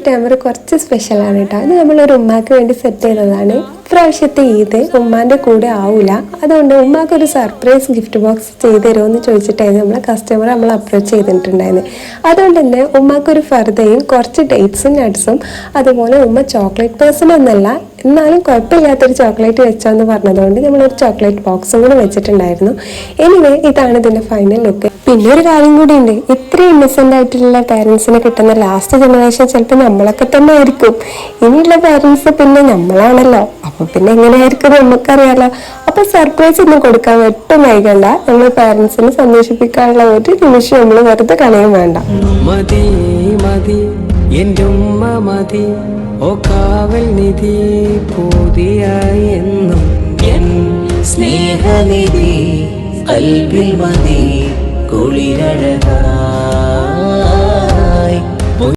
Gift hamper കുറച്ച് സ്പെഷ്യലാണ് കേട്ടോ. അത് നമ്മളൊരു ഉമ്മാക്ക് വേണ്ടി സെറ്റ് ചെയ്തതാണ്. ഇപ്രാവശ്യത്തെ ഈദ് ഉമ്മാൻ്റെ കൂടെ ആവില്ല, അതുകൊണ്ട് ഉമ്മാക്ക് ഒരു സർപ്രൈസ് ഗിഫ്റ്റ് ബോക്സ് ചെയ്ത് തരുമോ എന്ന് ചോദിച്ചിട്ടായിരുന്നു നമ്മളെ കസ്റ്റമർ നമ്മൾ അപ്രോച്ച് ചെയ്തിട്ടുണ്ടായിരുന്നു. അതുകൊണ്ട് തന്നെ ഉമ്മാക്കൊരു ഫർദയും കുറച്ച് ഡേറ്റ്സും നട്ട്സും, അതുപോലെ ഉമ്മ ചോക്ലേറ്റ് പേഴ്സൺ എന്നല്ല എന്നാലും കുഴപ്പമില്ലാത്തൊരു ചോക്ലേറ്റ് വെച്ചോന്ന് പറഞ്ഞതുകൊണ്ട് നമ്മളൊരു ചോക്ലേറ്റ് ബോക്സും കൂടെ വെച്ചിട്ടുണ്ടായിരുന്നു. എനിവേ ഇതാണ് ഇതിൻ്റെ ഫൈനൽ ലുക്ക്. പിന്നെ ഒരു കാര്യം കൂടി ഉണ്ട്, ഇത്രയും ഇന്നസെൻ്റ് ആയിട്ടുള്ള പാരൻസിന് കിട്ടുന്ന ലാസ്റ്റ് ജനറേഷൻ ചിലപ്പോൾ നമ്മളൊക്കെ തന്നെ ആയിരിക്കും. ഇനിയുള്ള പാരൻസ് പിന്നെ നമ്മളാണല്ലോ, അപ്പോൾ പിന്നെ എങ്ങനെയായിരിക്കും നമുക്കറിയാലോ. അപ്പോൾ സർപ്രൈസ് ഒന്നും കൊടുക്കാൻ ഒട്ടും വൈകണ്ട. നമ്മൾ പാരൻസിനെ സന്തോഷിപ്പിക്കാനുള്ള ഒരു നിമിഷം നമ്മൾ വെറുതെ കളയും വേണ്ട. മതി മതി എൻ്റെ ഉമ്മ മതി, ഓ കാവൽ നിധി പൂതിയായി എന്നും എൻ സ്നേഹനിധി കൽവിൽ മതി കുളിരഴകാ.